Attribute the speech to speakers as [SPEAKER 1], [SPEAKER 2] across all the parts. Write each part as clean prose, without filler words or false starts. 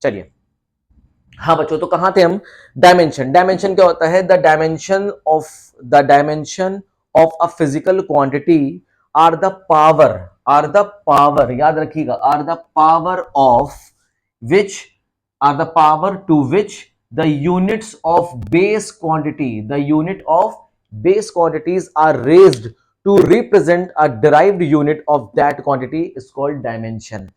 [SPEAKER 1] चलिए, हाँ बच्चों, तो कहां थे हम? डायमेंशन। डायमेंशन क्या होता है? The dimension of a physical quantity are the power, याद रखिएगा, which are the power to which the units of base quantity the unit of base quantities are raised to represent a derived unit of that quantity is called dimension.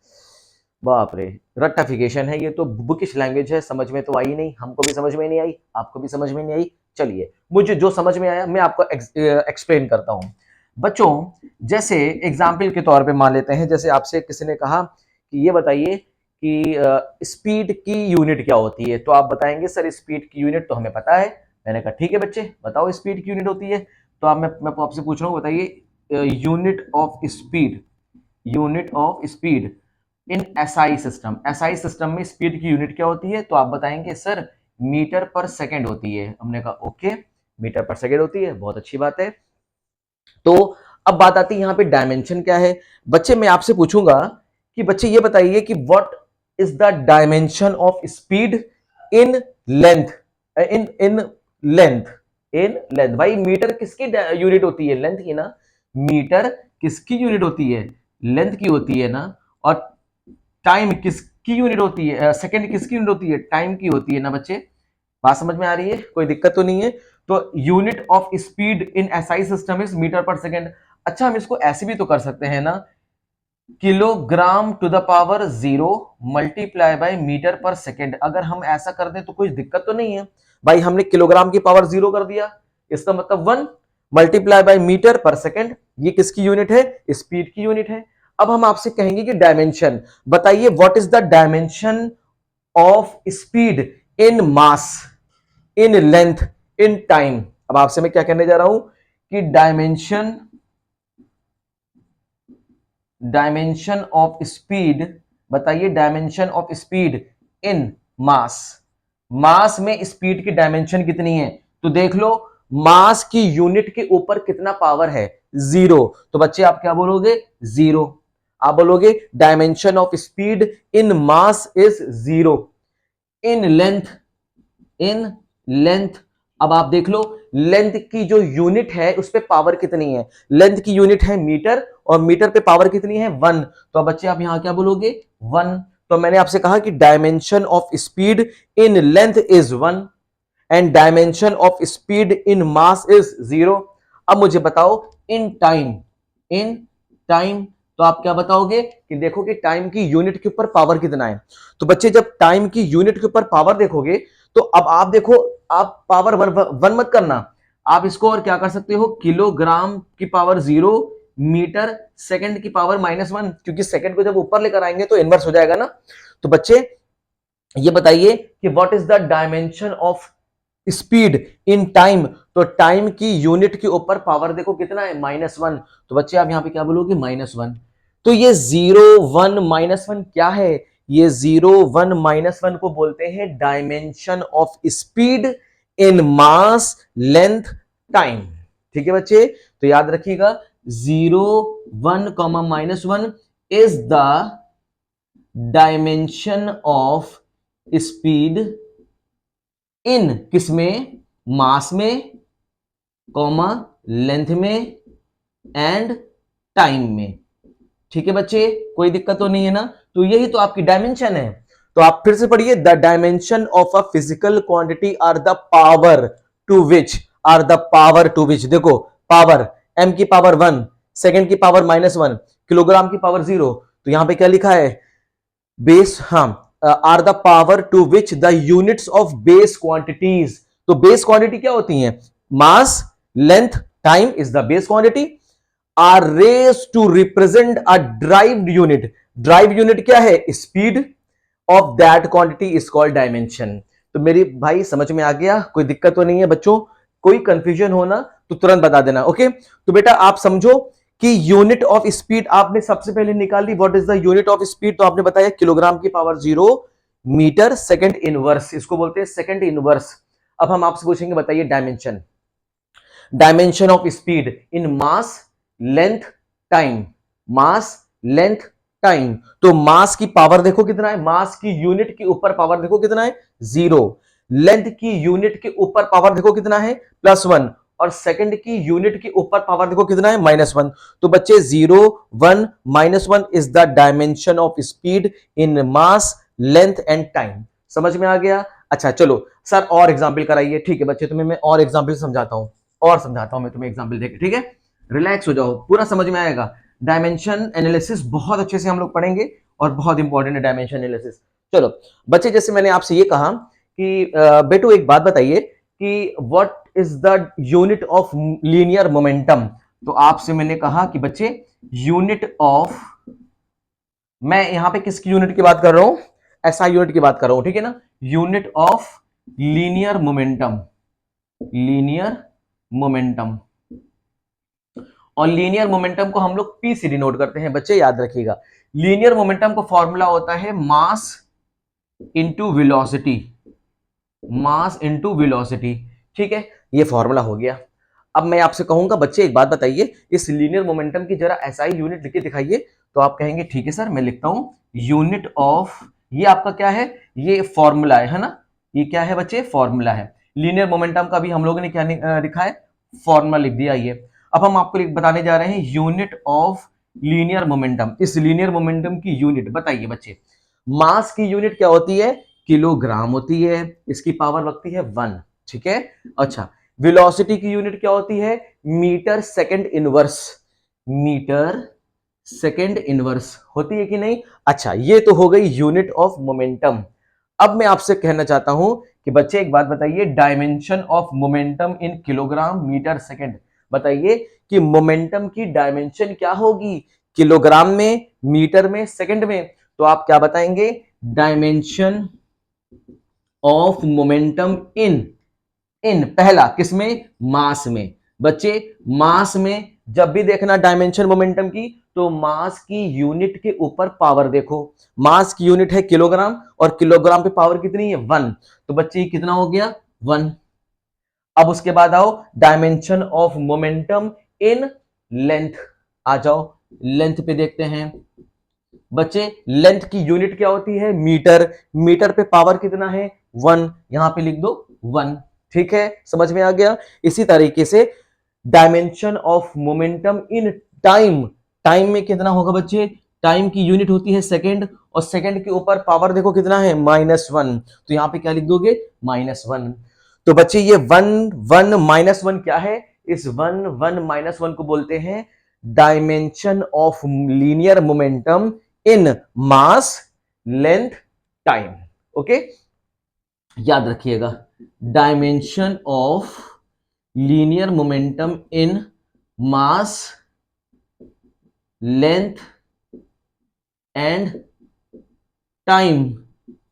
[SPEAKER 1] बाप रे, रट्टाफिकेशन है ये तो, bookish language है, समझ में तो आई नहीं, हमको भी समझ में नहीं आई, आपको भी समझ में नहीं आई। चलिए, मुझे जो समझ में आया मैं आपको एक्सप्लेन करता हूं। बच्चों, जैसे एग्जाम्पल के तौर पे मान लेते हैं, जैसे आपसे किसी ने कहा कि ये बताइए कि स्पीड की यूनिट क्या होती है, तो आप बताएंगे सर स्पीड की यूनिट तो हमें पता है। मैंने कहा ठीक है बच्चे, बताओ स्पीड की यूनिट होती है। तो आप मैं आपसे पूछ रहा हूँ, बताइए unit of speed in SI system. SI system में स्पीड की यूनिट क्या होती है? तो आप बताएंगे सर मीटर पर सेकंड होती है। हमने कहा ओके, मीटर पर सेकंड होती है, बहुत अच्छी बात है। तो अब बात आती है यहाँ पे डायमेंशन क्या है। बच्चे मैं आपसे पूछूंगा कि बच्चे ये बताइए कि what is the dimension of speed in length, in in in length. भाई मीटर किसकी यूनिट होती है? लेंथ की ना। मीटर किसकी यूनिट होती है? लेंथ की होती है ना। और टाइम किसकी यूनिट होती है? सेकंड किसकी यूनिट होती है? टाइम की होती है ना बच्चे। बात समझ में आ रही है? कोई दिक्कत तो नहीं है? तो unit of speed in SI system is metre per second. अच्छा, हम इसको ऐसे भी तो कर सकते हैं ना, kilogram to the power 0 multiply by metre per second. अगर हम ऐसा कर दें तो कोई दिक्कत तो नहीं है। भाई हमने किलोग्राम की पावर 0 कर दिया, इसका मतलब 1 multiply by metre per second. ये किसकी यूनिट है? स्पीड की यूनिट है। अब हम आपसे कहेंगे कि डायमेंशन बताइए, what is the dimension of speed in mass, in length, in time. अब आपसे मैं क्या कहने जा रहा हूं कि डायमेंशन ऑफ स्पीड, बताइए डायमेंशन ऑफ स्पीड इन मास। मास में स्पीड की डायमेंशन कितनी है? तो देख लो, मास की यूनिट के ऊपर कितना पावर है? 0। तो बच्चे आप क्या बोलोगे? 0। आप बोलोगे dimension of speed in mass is 0। In length, अब आप देख लो, लेंथ की जो यूनिट है उस पे पावर कितनी है? लेंथ की यूनिट है मीटर, और मीटर पे पावर कितनी है? 1। तो बच्चे आप यहां क्या बोलोगे? 1। तो मैंने आपसे कहा कि dimension of speed in length is 1 and dimension of speed in mass is 0। अब मुझे बताओ इन टाइम, तो आप क्या बताओगे कि देखो कि टाइम की यूनिट के ऊपर पावर कितना है। तो बच्चे जब टाइम की यूनिट के ऊपर पावर देखोगे, तो अब आप देखो, आप पावर वन मत करना, आप इसको और क्या कर सकते हो? किलोग्राम की पावर 0 मीटर सेकंड की पावर -1, क्योंकि सेकंड को जब ऊपर लेकर आएंगे तो इनवर्स हो जाएगा ना। तो बच्चे ये बताइए कि what is the dimension of speed in time. तो टाइम की यूनिट के ऊपर पावर देखो कितना है? -1। तो बच्चे आप यहां पे क्या बोलोगे? -1। तो ये 0 1 -1 क्या है? ये 0 1 -1 को बोलते हैं dimension of speed in mass length time. ठीक है बच्चे, तो याद रखिएगा 0 1 -1 is the dimension of speed इन किसमें? मास में, कॉमा लेंथ में, एंड टाइम में। ठीक है बच्चे, कोई दिक्कत तो नहीं है ना? तो यही तो आपकी डायमेंशन है। तो आप फिर से पढ़िए, the dimension of a physical quantity are the power to which, देखो पावर, m की पावर 1, सेकंड की पावर -1, किलोग्राम की पावर 0। तो यहां पे क्या लिखा है? बेस, हाँ, are the power to which the units of base quantities. तो बेस क्वांटिटी क्या होती है? Mass, length, time is the base quantity, are raise to represent a derived unit. Derive unit क्या है? Speed of that quantity is called dimension. तो मेरी भाई समझ में आ गया? कोई दिक्कत तो नहीं है बच्चों? कोई कंफ्यूजन हो ना तो तुरंत बता देना। ओके, तो बेटा आप समझो कि यूनिट ऑफ स्पीड आपने सबसे पहले निकाल ली। What is the unit of speed? तो आपने बताया किलोग्राम की पावर 0 मीटर सेकंड इनवर्स, इसको बोलते हैं सेकंड इनवर्स। अब हम आपसे पूछेंगे, बताइए dimension of speed in mass length time. Mass, length, time. तो मास की पावर देखो कितना है, मास की यूनिट के ऊपर पावर देखो कितना है, 0। लेंथ की यूनिट के ऊपर पावर देखो कितना है, +1। और सेकंड की यूनिट के ऊपर पावर देखो कितना है, -1। तो बच्चे 0, 1, -1 is the dimension of speed in mass, length and time. समझ में आ गया? अच्छा चलो सर और एग्जाम्पल कराइए। ठीक है बच्चे, तुम्हें मैं और एग्जाम्पल समझाता हूं, और समझाता हूं मैं तुम्हें एग्जाम्पल देकर, ठीक है? रिलैक्स हो जाओ, पूरा समझ में आएगा। डायमेंशन एनालिसिस बहुत अच्छे से हम लोग पढ़ेंगे और बहुत इंपॉर्टेंट है डायमेंशन एनालिसिस। चलो बच्चे, जैसे मैंने आपसे ये कहा कि बेटू एक बात बताइए कि what is the unit of linear momentum. तो आपसे मैंने कहा कि बच्चे यूनिट ऑफ, मैं यहां पे किसकी यूनिट की बात कर रहा हूं, एसआई यूनिट की बात कर रहा हूं, ठीक है ना? Unit of linear momentum, linear momentum. और लीनियर मोमेंटम को हम लोग पी से डिनोट करते हैं बच्चे, याद रखिएगा। लीनियर मोमेंटम का फॉर्मूला होता है mass into velocity, mass into velocity, ठीक है? ये फॉर्मूला हो गया। अब मैं आपसे कहूंगा बच्चे एक बात बताइए, इस लीनियर मोमेंटम की जरा एसआई यूनिट लिख के दिखाइए। तो आप कहेंगे ठीक है सर, मैं लिखता हूं यूनिट ऑफ, ये आपका क्या है, ये फॉर्मूला है ना? ये क्या है बच्चे, फॉर्मूला है। लीनियर मोमेंटम का भी हम लोगों ने क्या लिखा है, फॉर्मूला लिख दिया। ये अब हम आपको बताने जा रहे हैं यूनिट ऑफ लीनियर मोमेंटम। इस लीनियर मोमेंटम की यूनिट बताइए बच्चे। मास की यूनिट क्या होती है, किलोग्राम होती है, इसकी पावर लगती है 1, ठीक है? अच्छा, वेलोसिटी की यूनिट क्या होती है, metre second inverse, metre second inverse होती है कि नहीं? अच्छा, ये तो हो गई यूनिट ऑफ मोमेंटम। अब मैं आपसे कहना चाहता हूं कि बच्चे एक बात बताइए, dimension of momentum in kilogram metre second. बताइए कि मोमेंटम की डायमेंशन क्या होगी, किलोग्राम में, मीटर में, सेकंड में? तो आप क्या बताएंगे, डायमेंशन ऑफ मोमेंटम इन, इन पहला किसमें, मास में। बच्चे मास में जब भी देखना डायमेंशन मोमेंटम की, तो मास की यूनिट के ऊपर पावर देखो। मास की यूनिट है किलोग्राम, और किलोग्राम पे पावर कितनी है, 1। तो बच्चे कितना हो गया, 1। अब उसके बाद आओ dimension of momentum in length, आ जाओ लेंथ पे देखते हैं। बच्चे लेंथ की यूनिट क्या होती है, मीटर, मीटर पे पावर कितना है, 1। यहां पे लिख दो 1, ठीक है? समझ में आ गया? इसी तरीके से dimension of momentum in time, time में कितना होगा बच्चे, टाइम की यूनिट होती है सेकंड, और सेकंड के ऊपर पावर देखो कितना है, -1। तो यहां पे क्या लिख दोगे, -1। तो बच्चे ये 1, 1, -1 क्या है, इस 1, 1, -1 को बोलते हैं dimension of linear momentum in mass, length, time. Okay, याद रखिएगा, dimension of linear momentum in mass, length and time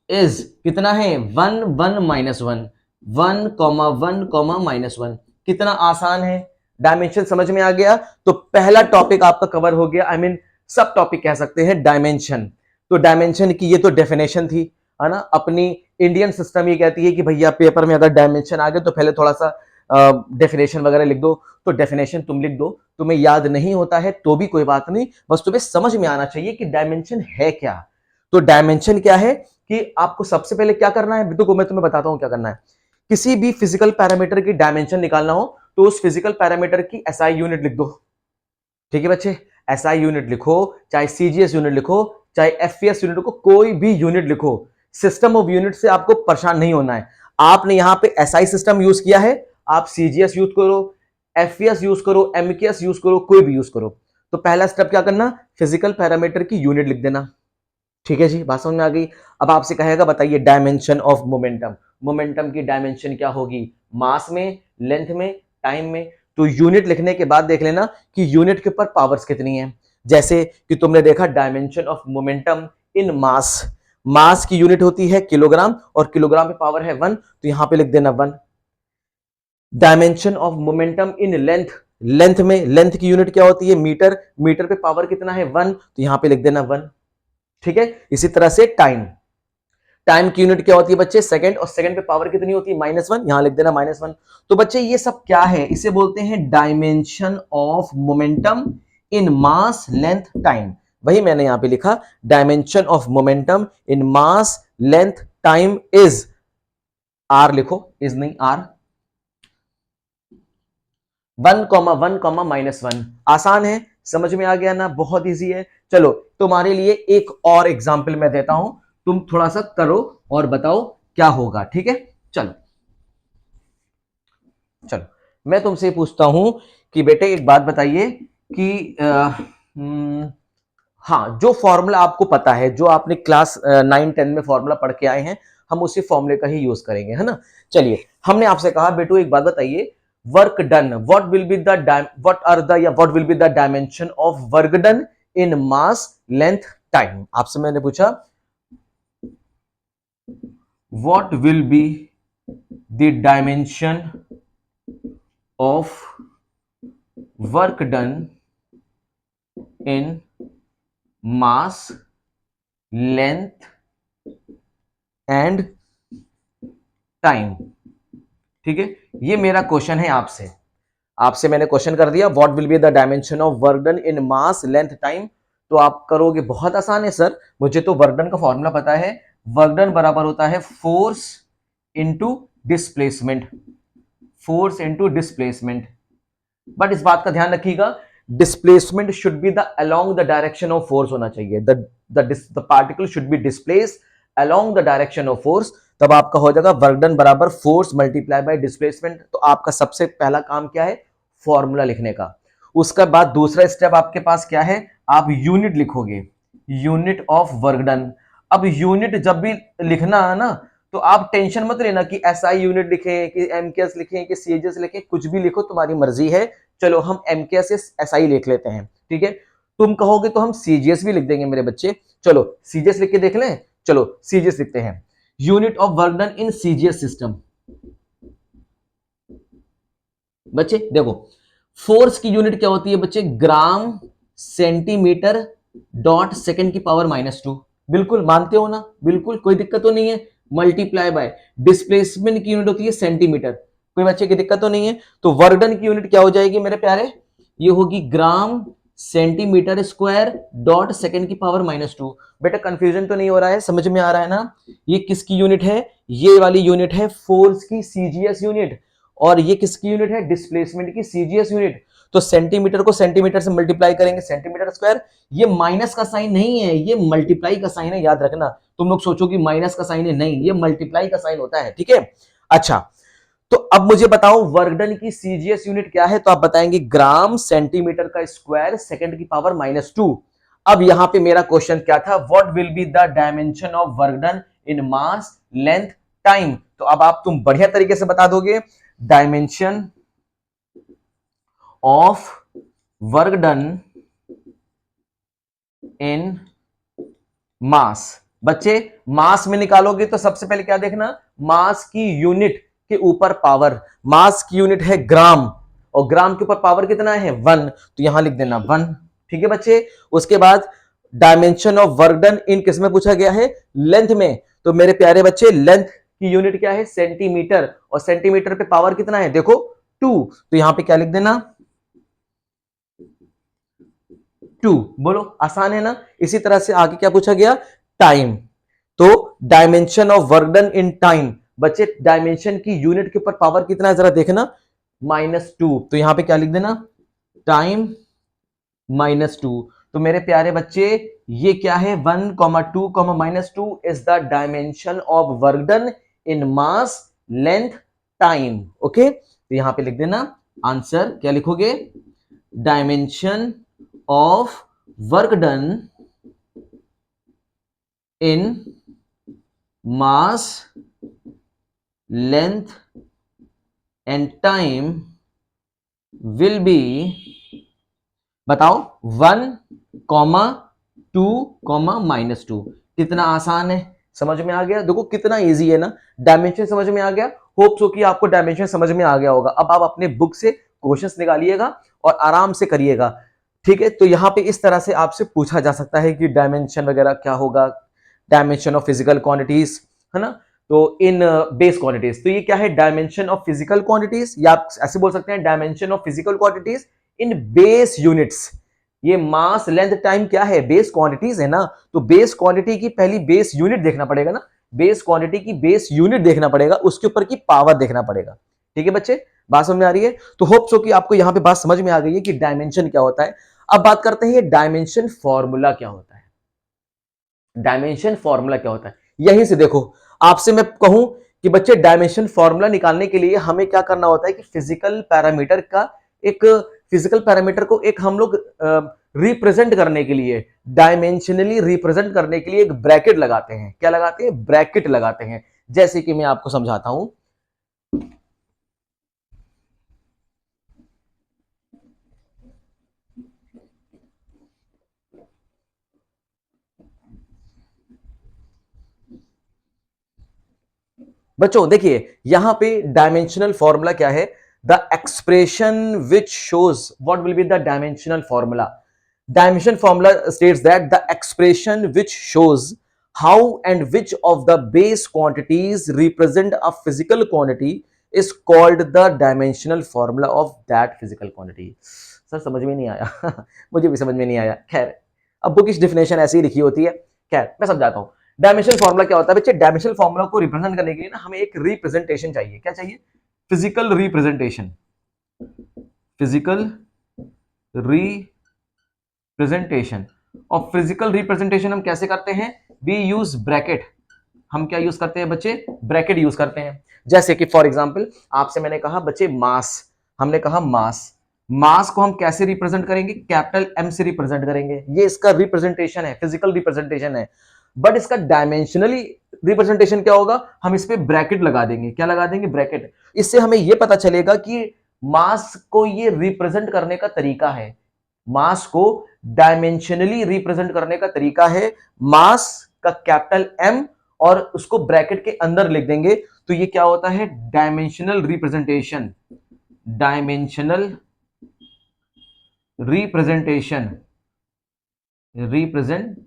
[SPEAKER 1] is कितना है, 1, 1, -1, 1, 1, -1। कितना आसान है, डायमेंशन समझ में आ गया। तो पहला टॉपिक आपका कवर हो गया, आई मीन सब टॉपिक कह सकते हैं डायमेंशन। तो डायमेंशन की ये तो डेफिनेशन थी, है ना? अपनी इंडियन सिस्टम ये कहती है कि भैया पेपर में अगर डायमेंशन आ गए तो पहले थोड़ा सा डेफिनेशन वगैरह लिख दो। तो डेफिनेशन तुम लिख दो, तुम्हें याद नहीं होता है तो भी कोई बात नहीं, बस तुम्हें समझ में आना चाहिए कि डायमेंशन है क्या। तो डायमेंशन क्या है कि आपको सबसे पहले क्या करना है, देखो मैं तुम्हें बताता हूं क्या करना है। किसी भी फिजिकल पैरामीटर की डायमेंशन निकालना हो तो उस फिजिकल पैरामीटर की एसआई यूनिट लिख दो, ठीक है बच्चे? एसआई यूनिट लिखो, चाहे सीजीएस यूनिट लिखो, चाहे एफपीएस यूनिट लिखो, कोई भी यूनिट लिखो, सिस्टम ऑफ यूनिट से आपको परेशान नहीं होना है। आपने यहां पे एसआई सिस्टम यूज किया है, आप सीजीएस यूज करो, एफपीएस यूज करो, एमकेएस यूज करो, कोई भी यूज करो। तो पहला स्टेप क्या करना, फिजिकल पैरामीटर की यूनिट लिख देना, ठीक है जी? बात समझ में आ गई? अब आपसे कहेगा बताइए डायमेंशन ऑफ मोमेंटम, मोमेंटम की डायमेंशन क्या होगी, मास में, लेंथ में, टाइम में? तो यूनिट लिखने के बाद देख लेना कि यूनिट के ऊपर पावर्स कितनी है। जैसे कि तुमने देखा डायमेंशन ऑफ मोमेंटम इन मास, मास की यूनिट होती है किलोग्राम, और किलोग्राम पे पावर है 1, तो यहां पे लिख देना 1। Dimension of momentum in length, length में, लेंथ की यूनिट क्या होती है, मीटर, मीटर पे पावर कितना है, 1, तो यहां पे लिख देना 1, ठीक है? इसी तरह से टाइम, टाइम की यूनिट क्या होती है बच्चे, सेकंड, और सेकंड पे पावर कितनी होती है, -1, यहां लिख देना -1। तो बच्चे ये सब क्या है, इसे बोलते हैं dimension of momentum in mass, length, time. वही मैंने यहां पे लिखा, dimension of momentum in mass length time is, are लिखो, इज नहीं आर, 1,1,-1। आसान है, समझ में आ गया ना, बहुत इजी है। चलो तुम्हारे लिए एक और एग्जाम्पल मैं देता हूं, तुम थोड़ा सा करो और बताओ क्या होगा, ठीक है। चलो चलो मैं तुमसे पूछता हूं कि बेटे एक बात बताइए कि हाँ, जो फॉर्मूला आपको पता है, जो आपने क्लास 9-10 में फॉर्मूला पढ़ के आए हैं, हम उसी फॉर्मूले का ही यूज करेंगे, है ना। चलिए, हमने आपसे कहा बेटू एक बात बताइए, work done, what will be the what will be the dimension of work done in mass length time. आपसे मैंने पूछा what will be the dimension of work done in mass length and time, ठीक है। ये मेरा question है आपसे, आपसे मैंने क्वेश्चन कर दिया what will be the dimension of work done in mass length time. तो आप करोगे, बहुत आसान है सर, मुझे तो वर्क डन का फॉर्मूला पता है, वर्क डन बराबर होता है force into displacement, force into displacement. But इस बात का ध्यान रखिएगा, displacement should be the along the direction of force होना चाहिए, the particle should be displace along the direction of force. तब आपका हो जाएगा वर्क डन बराबर फोर्स मल्टीप्लाई बाय डिस्प्लेसमेंट। तो आपका सबसे पहला काम क्या है, फॉर्मूला लिखने का। उसके बाद दूसरा स्टेप आपके पास क्या है, आप यूनिट लिखोगे, यूनिट ऑफ वर्क डन। अब यूनिट जब भी लिखना है ना, तो आप टेंशन मत लेना कि एसआई यूनिट लिखें कि एमकेएस लिखें कि सीजीएस लिखें, कुछ भी लिखो, तुम्हारी मर्जी है। चलो हम एमकेएस या एसआई लिख लेते हैं, ठीक है। तुम कहोगे तो हम सीजीएस भी लिख देंगे मेरे बच्चे, चलो सीजीएस लिख के देख लें। चलो सीजीएस लिखते हैं, unit of work done in CGS system. बच्चे देखो, फोर्स की यूनिट क्या होती है बच्चे, ग्राम सेंटीमीटर डॉट सेकेंड की पावर -2। बिल्कुल मानते हो ना, बिल्कुल कोई दिक्कत तो नहीं है। मल्टीप्लाई बाय डिस्प्लेसमेंट की यूनिट होती है सेंटीमीटर, कोई बच्चे की दिक्कत तो नहीं है। तो वर्क डन की यूनिट क्या हो जाएगी मेरे प्यारे, ये होगी gram centimetre square dot second की पावर -2। बेटा कंफ्यूजन तो नहीं हो रहा है, समझ में आ रहा है ना। ये किसकी यूनिट है, ये वाली यूनिट है फोर्स की सीजीएस यूनिट, और ये किसकी यूनिट है, डिस्प्लेसमेंट की सीजीएस यूनिट। तो सेंटीमीटर को सेंटीमीटर से मल्टीप्लाई करेंगे, सेंटीमीटर स्क्वायर। ये माइनस का साइन नहीं है, ये मल्टीप्लाई का साइन है, याद रखना। तुम लोग सोचो कि माइनस का साइन है, नहीं, ये मल्टीप्लाई का साइन होता है, ठीक है। अच्छा, तो अब मुझे बताओ वर्क डन की सीजीएस यूनिट क्या है, तो आप बताएंगे ग्राम सेंटीमीटर का स्क्वायर सेकंड की पावर -2। अब यहां पे मेरा क्वेश्चन क्या था, what will be the dimension of work done in mass length time. तो अब आप तुम बढ़िया तरीके से बता दोगे, dimension of work done in mass. बच्चे मास में निकालोगे तो सबसे पहले क्या देखना, मास की यूनिट के ऊपर पावर, मास की यूनिट है ग्राम, और ग्राम के ऊपर पावर कितना है 1, तो यहां लिख देना 1, ठीक है बच्चे। उसके बाद डायमेंशन ऑफ वर्क डन इन किस में पूछा गया है, लेंथ में। तो मेरे प्यारे बच्चे लेंथ की यूनिट क्या है, सेंटीमीटर, और सेंटीमीटर पे पावर कितना है देखो 2, तो यहां पे क्या लिख देना 2। बोलो आसान है ना। इसी तरह से आगे क्या पूछा गया, टाइम। तो dimension of work done in time, बच्चे डायमेंशन की यूनिट के ऊपर पावर कितना है जरा देखना, -2, तो यहां पे क्या लिख देना, टाइम -2। तो मेरे प्यारे बच्चे ये क्या है, 1,2, -2 is the dimension of work done in mass length time. Okay, तो यहां पे लिख देना आंसर, क्या लिखोगे, dimension of work done in mass length and time will be, बताओ 1,2, -2। कितना आसान है, समझ में आ गया, देखो कितना इजी है ना। डायमेंशन समझ में आ गया, होप सो कि आपको डायमेंशन समझ में आ गया होगा। अब आप अपने बुक से क्वेश्चंस निकालिएगा और आराम से करिएगा, ठीक है। तो यहां पे इस तरह से आपसे पूछा जा सकता है कि डायमेंशन वगैरह क्या होगा, डायमेंशन ऑफ फिजिकल क्वांटिटीज, है ना। तो इन बेस क्वांटिटीज, तो ये क्या है, डायमेंशन ऑफ फिजिकल क्वांटिटीज, या आप ऐसे बोल सकते हैं dimension of physical quantities in base units, ये मास लेंथ टाइम क्या है, बेस क्वांटिटीज है ना, तो बेस क्वांटिटी की पहली बेस यूनिट देखना पड़ेगा ना, बेस क्वांटिटी की बेस यूनिट देखना पड़ेगा, उसके ऊपर की पावर देखना पड़ेगा। ठीक है बच्चे, बात समझ में आ रही है? तो होप सो कि आपको यहां पे बात समझ में आ गई है कि डायमेंशन क्या होता है। अब बात करते हैं ये डायमेंशन फॉर्मूला क्या होता है। डायमेंशन फॉर्मूला क्या होता है, यहीं से देखो, आपसे मैं कहूं कि बच्चे डायमेंशन फॉर्मूला निकालने के लिए हमें क्या करना होता है कि फिजिकल पैरामीटर का एक, फिजिकल पैरामीटर को एक हम लोग रिप्रेजेंट करने के लिए, डायमेंशनली रिप्रेजेंट करने के लिए एक ब्रैकेट लगाते हैं। क्या लगाते हैं? ब्रैकेट लगाते हैं। जैसे कि मैं आपको समझाता हूं। बच्चों देखिए, यहां पे डायमेंशनल फॉर्मूला क्या है, the expression which shows what will be the dimensional formula. Dimension formula states that the expression which shows how and which of the base quantities represent a physical quantity is called the dimensional formula of that physical quantity. Sir समझ में नहीं आया मुझे भी समझ में नहीं आया, खैर अब बुक की डिफिनेशन ऐसी ही लिखी होती है, खैर मैं समझाता हूं। डायमेंशनल फॉर्मूला क्या होता है बच्चे? डायमेंशनल फॉर्मूला को रिप्रेजेंट करने के लिए ना हमें एक रिप्रेजेंटेशन चाहिए। क्या चाहिए? Physical representation. Physical representation. और फिजिकल रिप्रेजेंटेशन हम कैसे करते हैं? We use bracket. हम क्या यूज करते हैं बच्चे? ब्रैकेट यूज करते हैं। जैसे कि फॉर एग्जांपल आपसे मैंने कहा बच्चे मास, हमने कहा मास, मास को हम कैसे रिप्रेजेंट करेंगे? कैपिटल एम से रिप्रेजेंट करेंगे। ये इसका रिप्रेजेंटेशन है, फिजिकल रिप्रेजेंटेशन है। बट इसका डायमेंशनली रिप्रेजेंटेशन क्या होगा? हम इस पे ब्रैकेट लगा देंगे। क्या लगा देंगे? ब्रैकेट। इससे हमें यह पता चलेगा कि मास को ये रिप्रेजेंट करने का तरीका है, मास को डायमेंशनली रिप्रेजेंट करने का तरीका है। मास का कैपिटल एम और उसको ब्रैकेट के अंदर लिख देंगे, तो ये क्या होता है? Dimensional representation. Dimensional representation, representation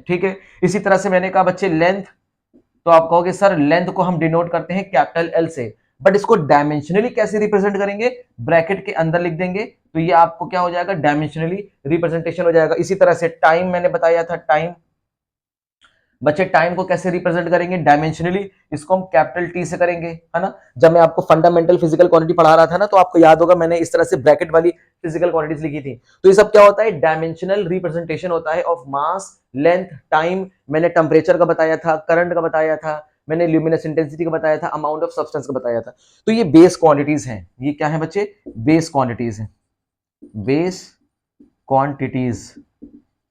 [SPEAKER 1] ठीक है। इसी तरह से मैंने कहा बच्चे लेंथ, तो आप कहोगे सर लेंथ को हम डिनोट करते हैं कैपिटल एल से, बट इसको डायमेंशनली कैसे रिप्रेजेंट करेंगे? ब्रैकेट के अंदर लिख देंगे, तो ये आपको क्या हो जाएगा? डायमेंशनली रिप्रेजेंटेशन हो जाएगा। इसी तरह से टाइम मैंने बताया था, टाइम बच्चे टाइम को कैसे रिप्रेजेंट करेंगे? डायमेंशनली। इसको हम कैपिटल टी से करेंगे, है ना। जब मैं आपको फंडामेंटल फिजिकल क्वांटिटी पढ़ा रहा था ना, तो आपको याद होगा मैंने इस तरह से ब्रैकेट वाली फिजिकल क्वांटिटीज लिखी थी। तो ये सब क्या होता है? डायमेंशनल रिप्रेजेंटेशन होता है ऑफ मास, लेंथ, टाइम। मैंने टेम्परेचर का बताया था, करंट का बताया था, मैंने ल्यूमिनस इंटेंसिटी का बताया था, अमाउंट ऑफ सब्सटेंस का बताया था। तो ये बेस क्वांटिटीज हैं। ये क्या है बच्चे? बेस क्वांटिटीज हैं। बेस क्वांटिटीज,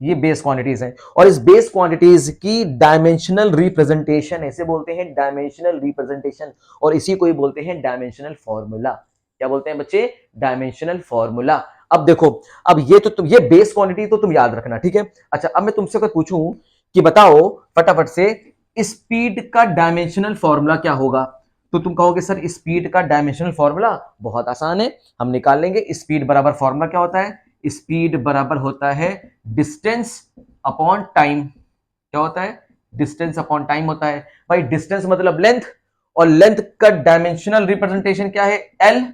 [SPEAKER 1] ये बेस क्वांटिटीज हैं। और इस बेस क्वांटिटीज की डायमेंशनल रिप्रेजेंटेशन ऐसे बोलते हैं, डायमेंशनल रिप्रेजेंटेशन। और इसी को ही बोलते हैं डायमेंशनल फॉर्मूला। क्या बोलते हैं बच्चे? Dimensional formula. अब देखो, अब ये तो तुम, ये बेस क्वांटिटी तो तुम याद रखना, ठीक है। अच्छा, अब मैं तुमसे अगर पूछूं कि बताओ फटाफट से स्पीड का डायमेंशनल फॉर्मूला क्या होगा, तो तुम कहोगे सर स्पीड का डायमेंशनल फॉर्मूला बहुत आसान है, हम निकाल लेंगे। स्पीड बराबर फॉर्मूला क्या होता है? स्पीड बराबर होता है डिस्टेंस अपॉन टाइम। क्या होता है? डिस्टेंस अपॉन टाइम होता है। भाई डिस्टेंस मतलब लेंथ, और लेंथ का डायमेंशनल रिप्रेजेंटेशन क्या है? एल।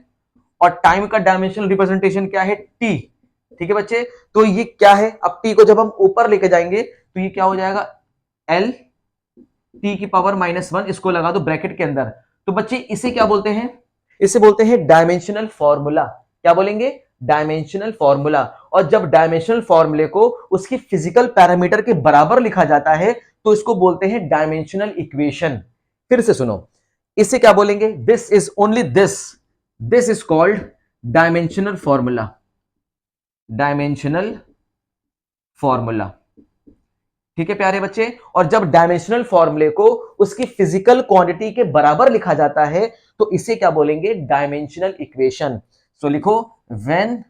[SPEAKER 1] और टाइम का डायमेंशनल रिप्रेजेंटेशन क्या है? टी। ठीक है बच्चे, तो ये क्या है? अब टी को जब हम ऊपर लेके जाएंगे तो ये क्या हो जाएगा? एल टी की पावर -1, इसको लगा दो ब्रैकेट के अंदर। तो बच्चे इसे क्या बोलते हैं? इसे बोलते हैं डायमेंशनल फॉर्मूला। क्या बोलेंगे? Dimensional formula. और जब डायमेंशनल फॉर्मूले को उसकी फिजिकल पैरामीटर के बराबर लिखा जाता है तो इसको बोलते हैं डायमेंशनल इक्वेशन। फिर से सुनो, इसे क्या बोलेंगे? This is only this, this is called dimensional formula. Dimensional formula, ठीक है प्यारे बच्चे। और जब डायमेंशनल फॉर्मूले को उसकी फिजिकल क्वांटिटी के बराबर लिखा जाता है तो इसे क्या बोलेंगे? Dimensional equation. सो लिखो, when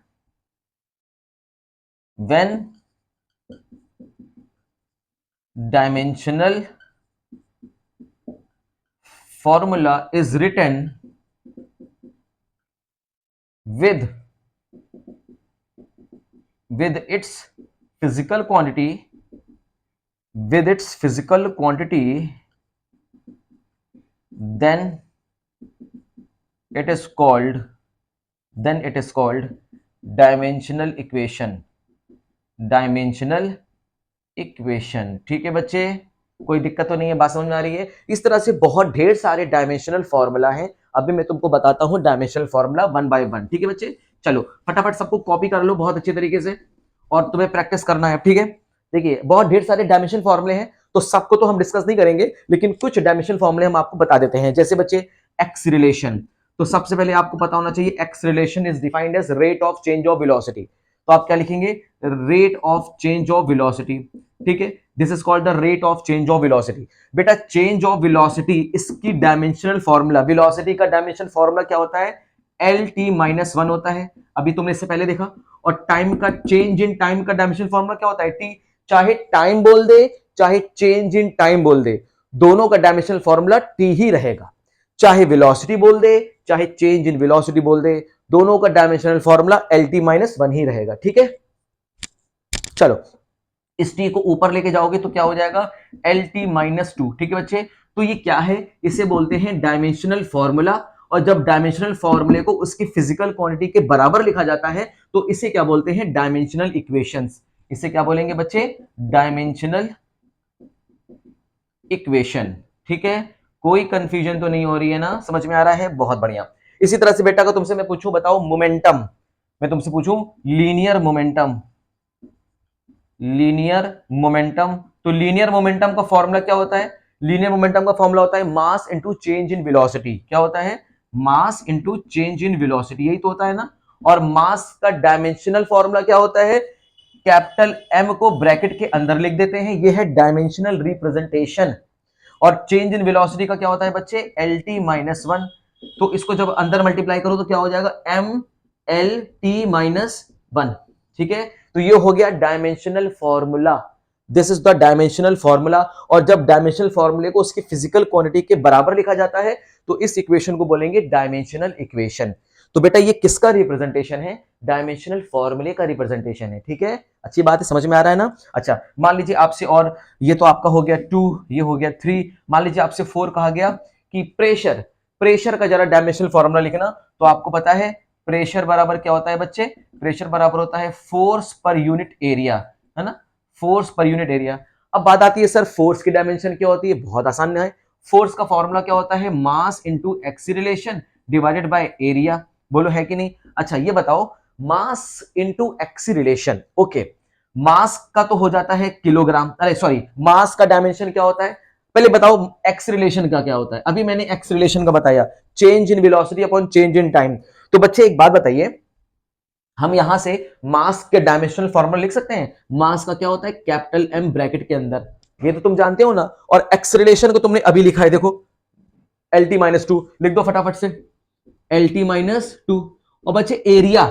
[SPEAKER 1] dimensional formula is written with its physical quantity, with its physical quantity, then it is called, dimensional equation। Dimensional equation. ठीक है बच्चे, कोई दिक्कत तो नहीं है, बात समझ में आ रही है? इस तरह से बहुत ढेर सारे डायमेंशनल फॉर्मूला हैं। अभी मैं तुमको बताता हूं dimensional formula one by one. ठीक है बच्चे, चलो फटाफट सबको कॉपी कर लो बहुत अच्छे तरीके से, और तुम्हें प्रैक्टिस करना है। ठीक है, देखिए बहुत ढेर सारे डायमेंशन फॉर्मूले हैं, तो सबको तो हम डिस्कस नहीं करेंगे, लेकिन कुछ डायमेंशन फॉर्मूले हम आपको बता देते हैं। जैसे बच्चे एक्स रिलेशन, तो सबसे पहले आपको पता होना चाहिए acceleration is defined as rate of change of velocity. तो आप क्या लिखेंगे? Rate of change of velocity. ठीक है, this is called the rate of change of velocity. बेटा चेंज ऑफ वेलोसिटी, इसकी डायमेंशनल फॉर्मूला, वेलोसिटी का डायमेंशन फॉर्मूला क्या होता है? एल टी माइनस वन होता है, अभी तुमने इससे पहले देखा। और टाइम का, चेंज इन टाइम का डायमेंशन फॉर्मूला क्या होता है? टी। चाहे टाइम बोल दे चाहे चेंज इन टाइम बोल दे, दोनों का डायमेंशनल फॉर्मूला टी ही रहेगा। चाहे वेलोसिटी बोल दे चाहे चेंज इन वेलोसिटी बोल दे, दोनों का dimensional formula L T minus one ही रहेगा। ठीक है, चलो इस टी को ऊपर लेके जाओगे तो क्या हो जाएगा? L T minus two. ठीक है बच्चे, तो ये क्या है? इसे बोलते हैं डायमेंशनल फॉर्मूला। और जब डायमेंशनल फॉर्मूले को उसकी फिजिकल क्वांटिटी के बराबर लिखा जाता है तो इसे क्या बोलते हैं? Dimensional equations. इसे क्या बोलेंगे बच्चे? Dimensional equation. ठीक है, कोई कंफ्यूजन तो नहीं हो रही है ना? समझ में आ रहा है? बहुत बढ़िया। इसी तरह से बेटा को तुमसे मैं पूछूं, बताओ मोमेंटम, मैं तुमसे पूछूं लीनियर मोमेंटम, लीनियर मोमेंटम, तो लीनियर मोमेंटम का फॉर्मूला क्या होता है? लीनियर मोमेंटम का फॉर्मूला होता है mass into change in velocity. क्या होता है? Mass into change in velocity, यही तो होता है ना। और मास का डायमेंशनल फॉर्मूला क्या होता है? कैपिटल एम को ब्रैकेट के अंदर लिख देते हैं, यह है डायमेंशनल रिप्रेजेंटेशन। और चेंज इन वेलोसिटी का क्या होता है बच्चे? L T minus one. तो इसको जब अंदर मल्टीप्लाई करो तो क्या हो जाएगा? M L T minus one. ठीक है, तो ये हो गया dimensional formula. This is the dimensional formula. और जब डायमेंशनल फॉर्मूले को उसकी फिजिकल क्वांटिटी के बराबर लिखा जाता है तो इस इक्वेशन को बोलेंगे डायमेंशनल इक्वेशन। तो बेटा ये किसका रिप्रेजेंटेशन है? डायमेंशनल फॉर्मूले का रिप्रेजेंटेशन है। ठीक है, अच्छी बात है, समझ में आ रहा है ना? अच्छा, मान लीजिए आपसे, और ये तो आपका हो गया टू, ये हो गया थ्री, मान लीजिए आपसे फोर कहा गया कि प्रेशर, प्रेशर का जरा डायमेंशनल फॉर्मूला लिखना। तो आपको पता है प्रेशर बराबर क्या होता है बच्चे? प्रेशर बराबर होता है फोर्स पर यूनिट एरिया, है ना? Force per unit area. अब बात आती है सर फोर्स की डायमेंशन क्या होती है? बहुत आसान है, फोर्स का फॉर्मूला क्या होता है? Mass into acceleration divided by area. बोलो है कि नहीं? अच्छा ये बताओ, मास इंटू एक्सीलरेशन, ओके, मास का तो हो जाता है किलोग्राम, अरे सॉरी, मास का डायमेंशन क्या होता है? पहले बताओ एक्सीलरेशन का क्या होता है? अभी मैंने एक्सीलरेशन का बताया, change in velocity upon change in time. तो बच्चे एक बात बताइए, हम यहां से मास के डायमेंशनल फॉर्मूला लिख सकते हैं। मास का क्या होता है? कैपिटल एम ब्रैकेट के अंदर, ये तो तुम जानते हो ना। और एक्सीलरेशन को तुमने अभी लिखा है, देखो एल टी माइनस टू, लिख दो फटाफट से एल टी माइनस टू। और बच्चे एरिया,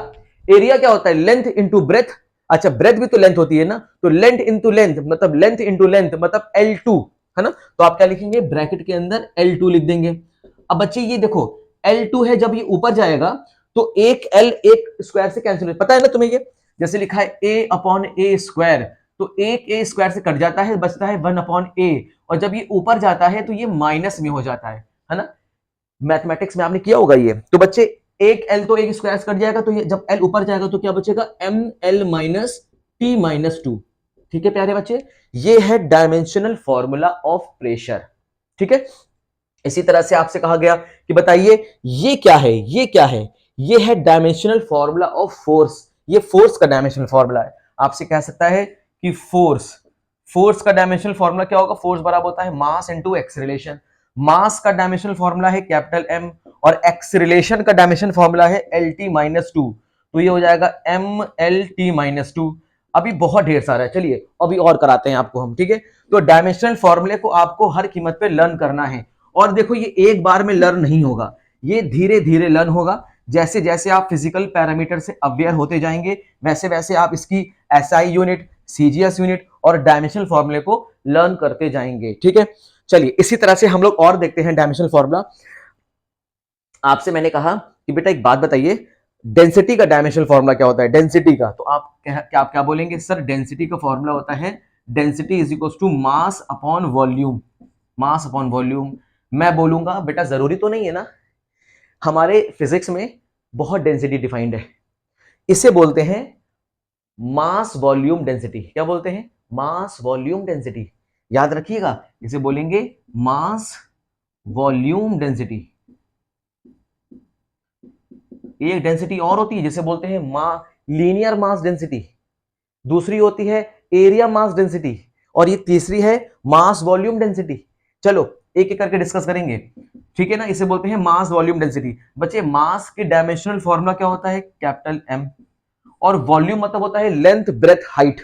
[SPEAKER 1] एरिया क्या होता है? Length into breadth. अच्छा ब्रेथ भी तो लेंथ होती है ना, तो लेंथ इंटू लेंथ मतलब लेंथ इंटू लेंथ मतलब एल टू, है ना? तो आप क्या लिखेंगे? ब्रैकेट के अंदर एल टू लिख देंगे। अब बच्चे ये देखो एल टू है, जब ये ऊपर जाएगा तो एक एल एक स्क्वायर से कैंसिल, पता है ना तुम्हें? ये जैसे लिखा है ए अपॉन ए स्क्वायर, तो एक ए स्क्वायर से कट जाता है, बचता है वन अपॉन ए। और जब ये ऊपर जाता है तो ये माइनस में हो जाता है ना? मैथमेटिक्स में आपने किया होगा ये। तो बच्चे एक एल तो एक स्क्वायर कट जाएगा, तो ये जब एल ऊपर जाएगा तो क्या बचेगा? M L minus T minus two. ठीक है प्यारे बच्चे, ये है डायमेंशनल फॉर्मूला ऑफ प्रेशर। ठीक है, इसी तरह से आपसे कहा गया कि बताइए ये क्या है? ये क्या है? ये है डायमेंशनल फॉर्मूला ऑफ फोर्स। ये फोर्स का डायमेंशनल फॉर्मूला है। आपसे कह सकता है कि फोर्स, फोर्स का डायमेंशनल फॉर्मूला क्या होगा? फोर्स बराबर होता है मास इनटू एक्सीलरेशन। मास का डायमेंशनल फॉर्मूला है कैपिटल एम, और एक्सीलरेशन का डायमेंशनल फॉर्मूला है एल टी माइनस टू। तो ये हो जाएगा M L T minus two. अभी बहुत ढेर सारा है, चलिए अभी और कराते हैं आपको हम। ठीक है, तो डायमेंशनल फॉर्मूले को आपको हर कीमत पे लर्न करना है। और देखो ये एक बार में लर्न नहीं होगा, ये धीरे धीरे लर्न होगा। जैसे जैसे आप फिजिकल पैरामीटर से अवेयर होते जाएंगे वैसे वैसे आप इसकी एसआई यूनिट, सीजीएस यूनिट और डायमेंशनल फॉर्मूले को लर्न करते जाएंगे। ठीक है, चलिए इसी तरह से हम लोग और देखते हैं डायमेंशनल फॉर्मूला। आपसे मैंने कहा कि बेटा एक बात बताइए, डेंसिटी का डायमेंशनल फॉर्मूला क्या होता है? डेंसिटी का, तो आप क्या बोलेंगे? सर डेंसिटी का फॉर्मूला होता है density is equal to mass upon volume, mass upon volume. मैं बोलूंगा बेटा जरूरी तो नहीं है ना, हमारे फिजिक्स में बहुत डेंसिटी डिफाइंड है, इसे बोलते हैं मास वॉल्यूम डेंसिटी। क्या बोलते हैं? Mass volume density. याद रखिएगा, इसे बोलेंगे मास वॉल्यूम डेंसिटी। एक डेंसिटी और होती है जिसे बोलते हैं लीनियर मास डेंसिटी, दूसरी होती है एरिया मास डेंसिटी, और ये तीसरी है मास वॉल्यूम डेंसिटी। चलो एक एक करके डिस्कस करेंगे, ठीक है ना। इसे बोलते हैं मास वॉल्यूम डेंसिटी। बच्चे मास के डायमेंशनल फॉर्मूला क्या होता है? Capital M. और वॉल्यूम मतलब होता है लेंथ ब्रेथ हाइट।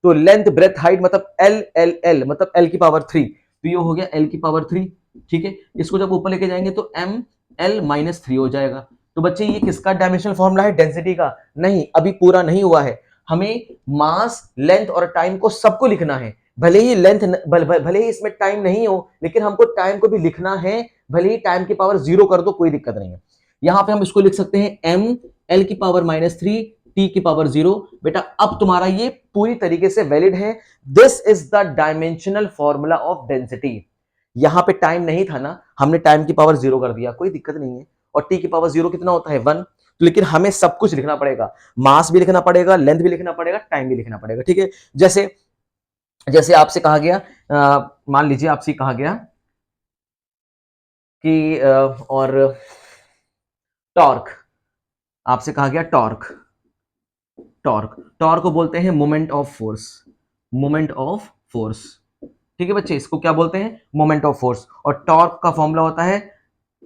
[SPEAKER 1] तो लेंथ ब्रेथ हाइट मतलब एल एल एल मतलब एल की पावर 3, तो ये हो गया एल की पावर 3, ठीक है। इसको जब ऊपर लेके जाएंगे तो एम एल माइनस 3 हो जाएगा। तो बच्चे ये किसका डायमेंशनल फॉर्मूला है? डेंसिटी का। नहीं, अभी पूरा नहीं हुआ है, हमें मास लेंथ और टाइम को सबको लिखना है। भले ही भले ही इसमें टाइम नहीं हो, लेकिन हमको टाइम को भी लिखना है। भले ही टाइम की पावर 0 कर दो, कोई दिक्कत नहीं है। यहां पे हम इसको लिख सकते हैं एम एल की पावर -3 टी की पावर 0। बेटा अब तुम्हारा ये पूरी तरीके से वैलिड है। This is the dimensional formula of density. यहां पे टाइम नहीं था ना, हमने टाइम की पावर 0 कर दिया, कोई दिक्कत नहीं है। और टी की पावर 0 कितना होता है? 1। लेकिन हमें सब कुछ लिखना पड़ेगा, मास भी लिखना पड़ेगा, लेंथ भी लिखना पड़ेगा, टाइम भी लिखना पड़ेगा, ठीक है। जैसे जैसे आपसे कहा गया, मान लीजिए आपसे कहा गया कि और टॉर्क, आपसे कहा गया टॉर्क। टॉर्क टॉर्क को बोलते हैं moment of force. Moment of force, ठीक है बच्चे, इसको क्या बोलते हैं? Moment of force. और टॉर्क का फॉर्मूला होता है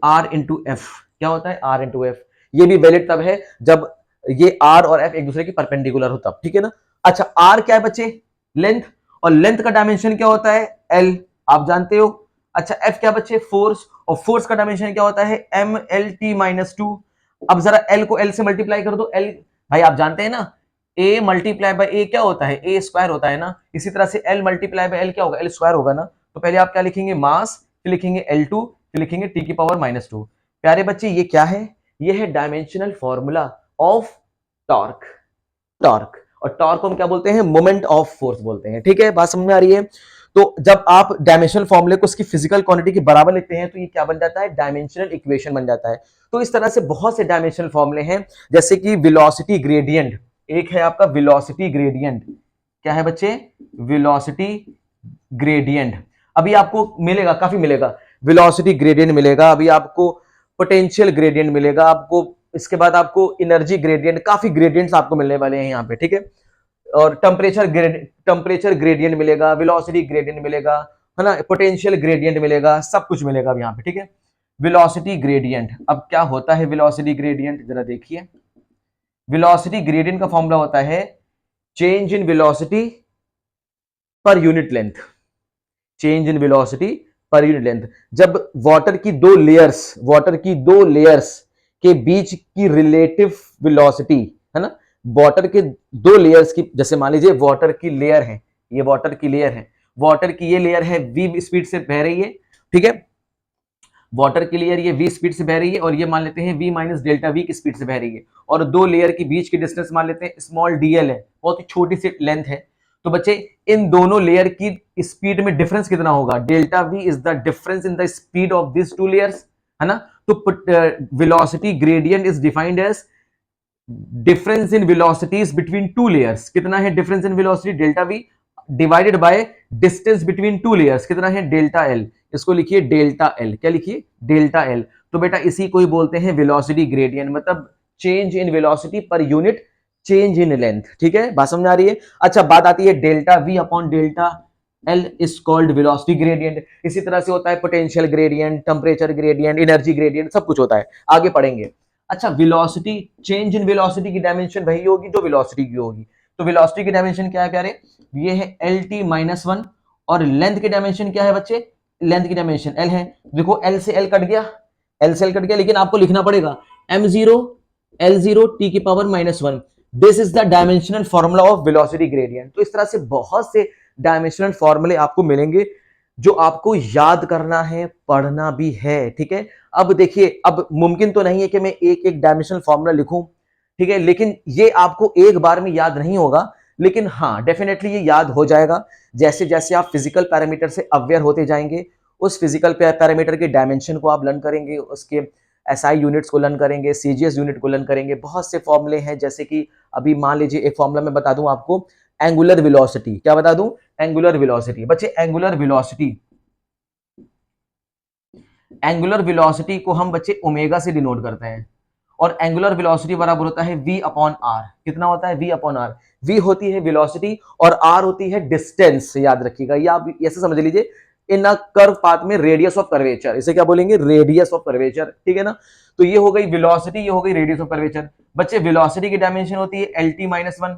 [SPEAKER 1] आर इंटू एफ। क्या होता है? R into F. ये भी वैलिड तब है जब ये आर और एफ एक दूसरे की परपेंडिकुलर हो तब, ठीक है ना। अच्छा, आर क्या है बच्चे? लेंथ। और लेंथ का डायमेंशन क्या होता है? एल, आप जानते हो। अच्छा, एफ क्या बच्चे? फोर्स। और फोर्स का डायमेंशन क्या होता है? M L T minus 2। अब जरा एल को एल से मल्टीप्लाई कर दो। एल भाई आप जानते हैं ना, ए मल्टीप्लाई बाय ए क्या होता है? ए स्क्वायर होता है ना। इसी तरह से एल मल्टीप्लाई बाय एल क्या होगा? एल स्क्वायर होगा ना। तो पहले आप क्या लिखेंगे? मास, फिर लिखेंगे L2, फिर लिखेंगे टी की पावर -2। प्यारे बच्चे ये क्या है? ये है dimensional formula of torque. Torque, और टॉर्क को हम क्या बोलते हैं? मोमेंट ऑफ फोर्स बोलते हैं, ठीक है। बात समझ में आ रही है? तो जब आप डायमेंशनल फॉर्मूले को उसकी फिजिकल क्वांटिटी के बराबर लिखते हैं तो ये क्या बन जाता है? डायमेंशनल इक्वेशन बन जाता है। तो इस तरह से बहुत से डायमेंशनल फॉर्मूले हैं, जैसे कि वेलोसिटी ग्रेडियंट। एक है आपका वेलोसिटी ग्रेडियंट। क्या है बच्चे? Velocity gradient. अभी आपको मिलेगा, काफी मिलेगा। वेलोसिटी ग्रेडियंट मिलेगा, अभी आपको पोटेंशियल ग्रेडियंट मिलेगा, आपको इसके बाद आपको एनर्जी ग्रेडियंट, काफी ग्रेडियंट्स आपको मिलने वाले हैं यहाँ पे, ठीक है। और टेम्परेचर ग्रेडियंट मिलेगा, वेलोसिटी ग्रेडियंट मिलेगा, है ना, पोटेंशियल ग्रेडियंट मिलेगा, सब कुछ मिलेगा अब यहाँ पे, ठीक है। वेलोसिटी ग्रेडियंट, अब क्या होता है वेलोसिटी ग्रेडियंट? जरा देखिए, वेलोसिटी ग्रेडियंट का फॉर्मूला होता है change in velocity per unit length. Change in velocity per unit length. जब वाटर की दो लेयर्स के बीच की रिलेटिव वेलोसिटी, है ना, वाटर के दो लेयर्स की, जैसे मान लीजिए वाटर की लेयर है, ये वाटर की लेयर है, वाटर की ये लेयर है v स्पीड से बह रही है, ठीक है। वाटर की लेयर ये v स्पीड से बह रही है, और ये मान लेते हैं v माइनस डेल्टा v की स्पीड से बह रही है, और दो लेयर के बीच की डिस्टेंस मान लेते हैं स्मॉल dl है, बहुत ही छोटी सी लेंथ है। तो बच्चे इन दोनों लेयर की स्पीड में डिफरेंस कितना होगा? Delta v is the difference in the speed of this two layers, है ना। तो velocity gradient is defined age difference in velocities between two layers. कितना है difference in velocity? Delta v divided by distance between two layers, कितना है? Delta L. इसको लिखिए delta L. क्या लिखिए? Delta L. तो बेटा इसी को ही बोलते हैं वेलोसिटी ग्रेडियंट, मतलब change in velocity per unit change in length, ठीक है। बात समझ आ रही है? अच्छा, बात आती है delta v upon delta L is called velocity gradient. इसी तरह से होता है potential gradient, temperature gradient, energy gradient, सब कुछ होता है, आगे पढ़ेंगे। अच्छा, वेलोसिटी, चेंज इन वेलोसिटी की डायमेंशन वही होगी जो वेलोसिटी की होगी। तो वेलोसिटी की डायमेंशन क्या है प्यारे? ये है LT-1। और लेंथ की डायमेंशन क्या है बच्चे? लेंथ की डायमेंशन L है। देखो L से L कट गया, L से L कट गया, लेकिन आपको लिखना पड़ेगा m0 L0 t की power -1। This is the dimensional formula of velocity gradient. तो इस तरह से बहुत से डायमेंशनल फॉर्मूले आपको मिलेंगे जो आपको याद करना है, पढ़ना भी है, ठीक है। अब देखिए, अब मुमकिन तो नहीं है कि मैं एक एक डायमेंशनल फॉर्मूला लिखूं, ठीक है, लेकिन ये आपको एक बार में याद नहीं होगा, लेकिन हाँ डेफिनेटली ये याद हो जाएगा। जैसे जैसे आप फिजिकल पैरामीटर से अवेयर होते जाएंगे, उस फिजिकल पैरामीटर के डायमेंशन को आप लर्न करेंगे, उसके एसआई यूनिट्स को लर्न करेंगे, सीजीएस यूनिट को लर्न करेंगे, बहुत से फॉर्मूले हैं, जैसे कि अभी मान लीजिए एक फॉर्मूला मैं बता दूं आपको, एंगुलर वेलोसिटी। क्या बता दूं? Angular velocity. बच्चे एंगुलर वेलोसिटी को हम बच्चे ओमेगा से डिनोट करते हैं, और एंगुलर वेलोसिटी बराबर होता है v अपॉन आर। कितना होता है? v upon are. v होती है वेलोसिटी और r होती है डिस्टेंस। याद रखिएगा, या आप ऐसे समझ लीजिए, इन अ कर्व पाथ में रेडियस ऑफ कर्वेचर, इसे क्या बोलेंगे? Radius of curvature. ठीक है ना? तो ये हो गई वेलोसिटी, ये हो गई रेडियस ऑफ कर्वेचर। बच्चे वेलोसिटी की डायमेंशन होती है LT-1,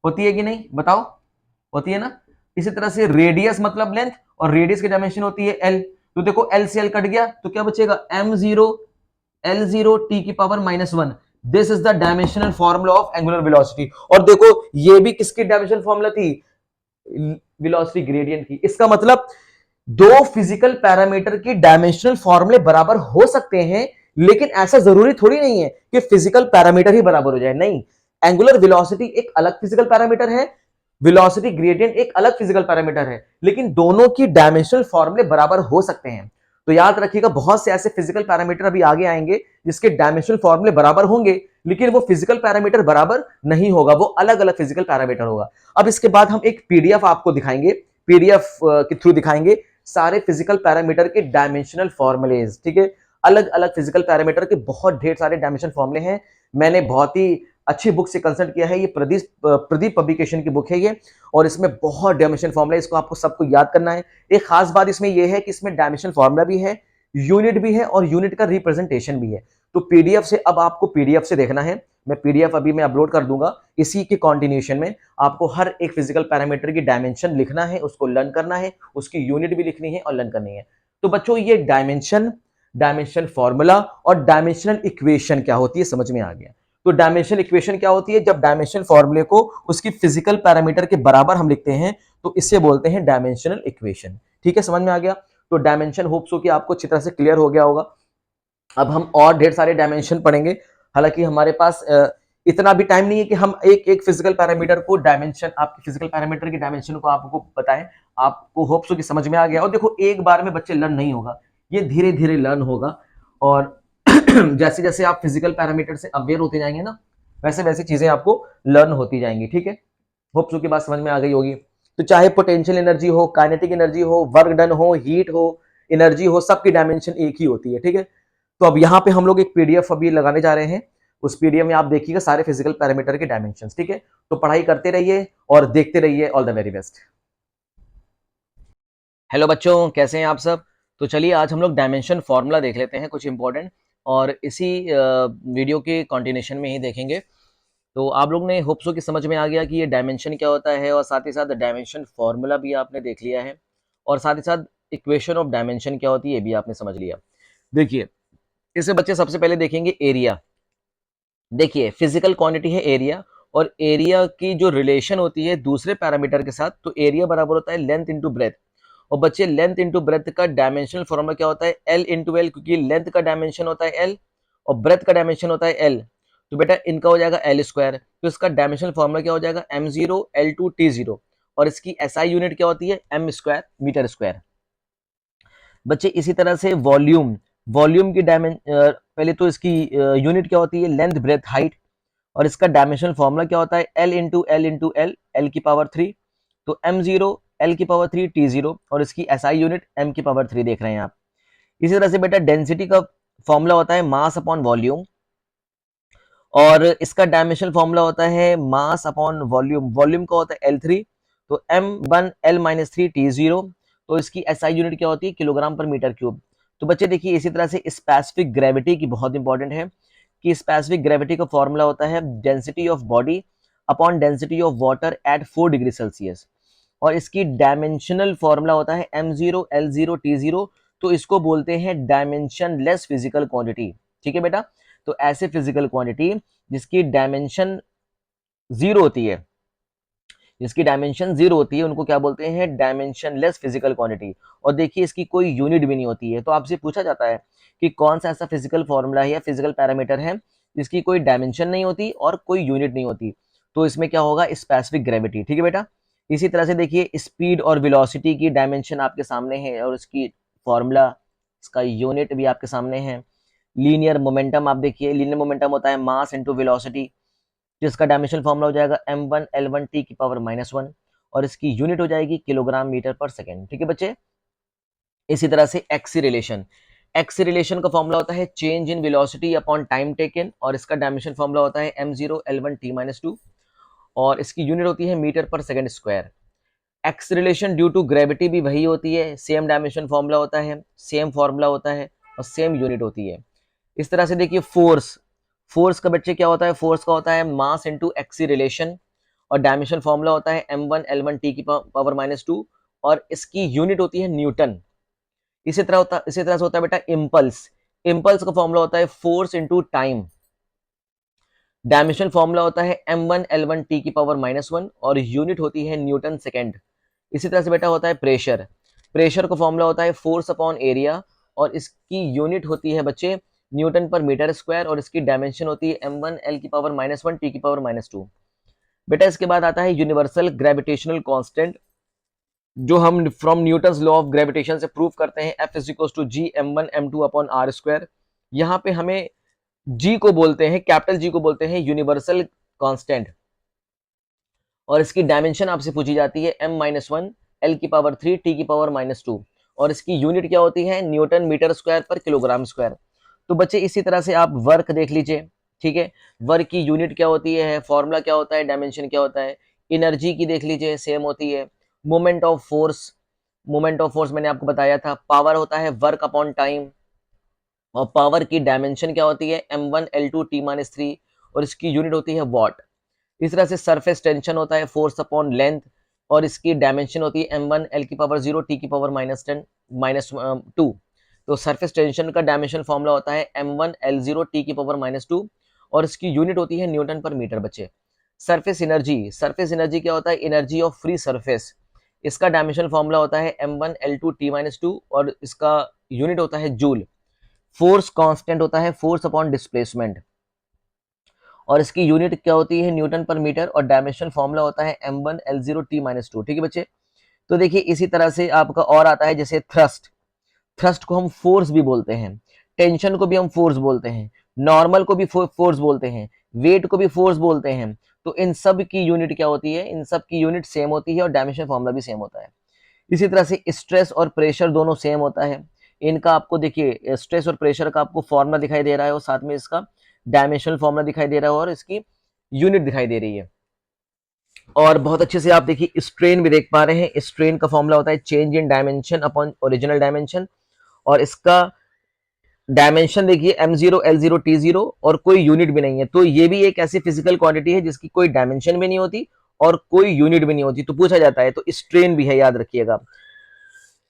[SPEAKER 1] होती है कि नहीं? बताओ, होती है ना? इसी तरह से रेडियस मतलब लेंथ, और रेडियस की डायमेंशन होती है l। तो देखो l से l कट गया तो क्या बचेगा? m0 L0 t की power -1। This is the dimensional formula of angular velocity. और देखो ये भी किसकी डायमेंशनल फॉर्मूला थी? वेलोसिटी ग्रेडियंट की। इसका मतलब दो फिजिकल पैरामीटर की डायमेंशनल फॉर्मूले बराबर हो सकते हैं, लेकिन ऐसा जरूरी थोड़ी नहीं है कि फिजिकल पैरामीटर ही बराबर हो जाए। नहीं, एंगुलर वेलोसिटी एक अलग फिजिकल पैरामीटर है, वेलोसिटी ग्रेडियंट एक अलग फिजिकल पैरामीटर है, लेकिन दोनों की डायमेंशनल फॉर्मूले बराबर हो सकते हैं। तो याद रखिएगा, बहुत से ऐसे फिजिकल पैरामीटर अभी आगे आएंगे जिसके डायमेंशनल फॉर्मूले बराबर होंगे, लेकिन वो फिजिकल पैरामीटर बराबर नहीं होगा, वो अलग अलग फिजिकल पैरामीटर होगा। अब इसके बाद हम एक पीडीएफ आपको दिखाएंगे, पीडीएफ के थ्रू दिखाएंगे सारे फिजिकल पैरामीटर के डायमेंशनल फॉर्मूलेज। ठीक है? अलग अलग फिजिकल पैरामीटर के बहुत ढेर सारे डायमेंशन फॉर्मूले हैं। मैंने बहुत ही अच्छी बुक से कंसल्ट किया है, ये प्रदीप पब्लिकेशन की बुक है ये, और इसमें बहुत डायमेंशन फॉर्मूला, इसको आपको सबको याद करना है। एक खास बात इसमें यह है कि इसमें डायमेंशन फॉर्मूला भी है, यूनिट भी है, और यूनिट का रिप्रेजेंटेशन भी है। तो पीडीएफ से, अब आपको पीडीएफ से देखना है, मैं पीडीएफ अभी मैं अपलोड कर दूंगा। इसी के कॉन्टिन्यूशन में आपको हर एक फिजिकल पैरामीटर की डायमेंशन लिखना है, उसको लर्न करना है, उसकी यूनिट भी लिखनी है और लर्न करनी है। तो बच्चों ये डायमेंशन फॉर्मूला और डायमेंशनल इक्वेशन क्या होती है समझ में आ गया। तो डायमेंशनल इक्वेशन क्या होती है? जब डायमेंशनल फॉर्मूले को उसकी फिजिकल पैरामीटर के बराबर हम लिखते हैं तो इससे बोलते हैं डायमेंशनल इक्वेशन। ठीक है, समझ में आ गया? तो डायमेंशन होप्स हो कि आपको अच्छी तरह से क्लियर हो गया होगा। अब हम और ढेर सारे डायमेंशन पढ़ेंगे, हालांकि हमारे पास इतना भी टाइम नहीं है कि हम एक एक फिजिकल पैरामीटर को डायमेंशन, आपके फिजिकल पैरामीटर की डायमेंशन को आपको बताएं। आपको होप्स हो कि समझ में आ गया। और देखो, एक बार में बच्चे लर्न नहीं होगा, ये धीरे धीरे लर्न होगा, और जैसे जैसे आप फिजिकल पैरामीटर से अवेयर होते जाएंगे ना, वैसे वैसे चीजें आपको लर्न होती जाएंगी। ठीक है? होप्स हो की बात समझ में आ गई होगी। तो चाहे पोटेंशियल एनर्जी हो, काइनेटिक एनर्जी हो, वर्क डन हो, हीट हो, एनर्जी हो, सबकी डायमेंशन एक ही होती है। ठीक है? तो अब यहाँ पे हम लोग एक पीडीएफ अभी लगाने जा रहे हैं, उस पीडीएफ में आप देखिएगा सारे फिजिकल पैरामीटर के डायमेंशंस। ठीक है? तो पढ़ाई करते रहिए और देखते रहिए। All the very best. Hello बच्चों, कैसे हैं आप सब? तो चलिए आज हम लोग डायमेंशन फॉर्मूला देख लेते हैं, कुछ इंपॉर्टेंट, और इसी वीडियो के कंटिन्यूशन में ही देखेंगे। तो आप लोग ने होप्सो की समझ में आ गया कि ये डायमेंशन क्या होता है, और साथ ही साथ डायमेंशन फॉर्मूला भी आपने देख लिया है, और साथ ही साथ इक्वेशन ऑफ डायमेंशन क्या होती है ये भी आपने समझ लिया। देखिए, इससे बच्चे सबसे पहले देखेंगे एरिया। देखिए, फिजिकल क्वांटिटी है एरिया, और एरिया की जो रिलेशन होती है दूसरे पैरामीटर के साथ, तो एरिया बराबर होता है लेंथ इंटू ब्रेथ। और बच्चे, लेंथ इंटू ब्रेथ का डायमेंशनल फॉर्मूला क्या होता है? एल इंटू एल, क्योंकि लेंथ का डायमेंशन होता है एल और ब्रेथ का डायमेंशन होता है एल। तो बेटा इनका हो जाएगा एल स्क्वायर, तो इसका डायमेंशनल फॉर्मूला क्या हो जाएगा? m0 L2 T0, और इसकी एसआई यूनिट क्या होती है? m square metre square. बच्चे इसी तरह से वॉल्यूम, वॉल्यूम की पहले तो इसकी यूनिट क्या होती है? लेंथ ब्रेथ हाइट, और इसका डायमेंशनल फॉर्मूला क्या होता है? L into L into L, L की पावर 3। तो m0 एल की पावर 3 T0, और इसकी एसआई यूनिट m की पावर 3 देख रहे हैं आप। इसी तरह से बेटा डेंसिटी का फॉर्मूला होता है मास अपॉन वॉल्यूम, और इसका डायमेंशनल फॉर्मूला होता है मास अपॉन वॉल्यूम, वॉल्यूम का होता है L3। तो m1 L-3 T0, तो इसकी एसआई यूनिट क्या होती है? किलोग्राम पर मीटर क्यूब। तो बच्चे देखिए, इसी तरह से स्पेसिफिक ग्रेविटी की बहुत इंपॉर्टेंट है, कि स्पेसिफिक ग्रेविटी का फॉर्मूला होता है density of body upon density of water at 4 degree Celsius, और इसकी डायमेंशनल फॉर्मूला होता है m0 L0 T0। तो इसको बोलते हैं डायमेंशन लेस फिजिकल क्वांटिटी। ठीक है बेटा? तो ऐसे फिजिकल क्वांटिटी जिसकी डायमेंशन जीरो होती है, जिसकी डायमेंशन जीरो होती है, उनको क्या बोलते हैं? Dimension less physical quantity. और देखिए, इसकी कोई यूनिट भी नहीं होती है। तो आपसे पूछा जाता है कि कौन सा ऐसा फिजिकल फॉर्मूला है या फिजिकल पैरामीटर है जिसकी कोई डायमेंशन नहीं होती और कोई यूनिट नहीं होती, तो इसमें क्या होगा? Specific gravity. ठीक है बेटा? इसी तरह से देखिए, स्पीड और वेलोसिटी की डायमेंशन आपके सामने है, और इसकी फॉर्मूला, इसका यूनिट भी आपके सामने है।
[SPEAKER 2] लीनियर मोमेंटम आप देखिए, लीनियर मोमेंटम होता है मास इंटू वेलोसिटी, जिसका डायमेंशन फॉर्मूला हो जाएगा m1l1t⁻⁻1 और इसकी यूनिट हो जाएगी किलोग्राम मीटर पर सेकेंड। ठीक है बच्चे। इसी तरह से एक्सीलरेशन का फॉर्मूला होता है change in velocity upon time taken और इसका डायमेंशन फॉर्मूला होता है m0l1t-2 और इसकी यूनिट होती है metre per second square. Acceleration due to gravity भी वही होती है, सेम डायमेंशन फॉर्मूला होता है, सेम फॉर्मूला होता है और सेम यूनिट होती है। इस तरह से देखिए फोर्स का बच्चे क्या होता है, फोर्स का होता है मास इंटू एक्सीलरेशन और डायमेंशन फॉर्मूला होता है m1l1t⁻⁻2 और इसकी यूनिट होती है न्यूटन। इसी तरह से होता है बेटा इंपल्स का फॉर्मूला होता है force into time, dimension formula होता है m1l1t⁻⁻1 और यूनिट होती है न्यूटन सेकेंड। इसी तरह से बेटा होता है प्रेशर का फॉर्मूला होता है फोर्स अपॉन एरिया और इसकी यूनिट होती है बच्चे न्यूटन पर मीटर स्क्वायर और इसकी डायमेंशन होती है m1l⁻1t⁻⁻2। बेटा इसके बाद आता है यूनिवर्सल ग्रेविटेशनल कांस्टेंट, जो हम from Newton's law of gravitation से प्रूव करते हैं F=g m1m2/r²। यहाँ पे हमें जी को बोलते हैं, कैपिटल जी को बोलते हैं यूनिवर्सल कांस्टेंट और इसकी डायमेंशन आपसे पूछी जाती है m-1 l⁻3t⁻⁻2 और इसकी यूनिट क्या होती है न्यूटन मीटर स्क्वायर पर किलोग्राम स्क्वायर। तो बच्चे इसी तरह से आप वर्क देख लीजिए। ठीक है, वर्क की यूनिट क्या होती है, फॉर्मूला क्या होता है, डायमेंशन क्या होता है। एनर्जी की देख लीजिए, सेम होती है। मोमेंट ऑफ फोर्स मैंने आपको बताया था। पावर होता है वर्क अपॉन टाइम और पावर की डायमेंशन क्या होती है m1l2t-3 और इसकी यूनिट होती है वॉट। इस तरह से सरफेस टेंशन होता है फोर्स अपॉन लेंथ और इसकी डायमेंशन होती है m1l⁻0t⁻⁻2। तो सरफेस टेंशन का डायमेंशन फॉर्मूला होता है m1l0t⁻⁻2 और इसकी यूनिट होती है न्यूटन पर मीटर बच्चे। सरफेस एनर्जी क्या होता है, एनर्जी ऑफ फ्री सरफेस। इसका डायमेंशन फॉर्मूला होता है m1l2t-2 और इसका यूनिट होता है जूल। फोर्स कांस्टेंट होता है फोर्स अपॉन डिस्प्लेसमेंट और इसकी यूनिट क्या होती है न्यूटन पर मीटर और डायमेंशन फॉर्मूला होता है m1l0t-2। ठीक है बच्चे। तो देखिए इसी तरह से आपका और आता है जैसे थ्रस्ट को हम फोर्स भी बोलते हैं, टेंशन को भी हम फोर्स बोलते हैं, नॉर्मल को भी फोर्स बोलते हैं, वेट को भी फोर्स बोलते हैं। तो इन सब की यूनिट क्या होती है, इन सब की यूनिट सेम होती है और डायमेंशन फॉर्मूला भी सेम होता है। इसी तरह से स्ट्रेस और प्रेशर दोनों सेम होता है। इनका आपको देखिए स्ट्रेस और प्रेशर का आपको फॉर्मूला दिखाई दे रहा है और साथ में इसका डायमेंशनल फॉर्मूला दिखाई दे रहा है और इसकी यूनिट दिखाई दे रही है। और बहुत अच्छे से आप देखिए स्ट्रेन भी देख पा रहे हैं। स्ट्रेन का फॉर्मूला होता है change in dimension upon original dimension और इसका डायमेंशन देखिए m0l0t0 और कोई यूनिट भी नहीं है। तो ये भी एक ऐसी फिजिकल क्वांटिटी है जिसकी कोई डायमेंशन भी नहीं होती और कोई यूनिट भी नहीं होती, तो पूछा जाता है। तो स्ट्रेन भी है, याद रखिएगा।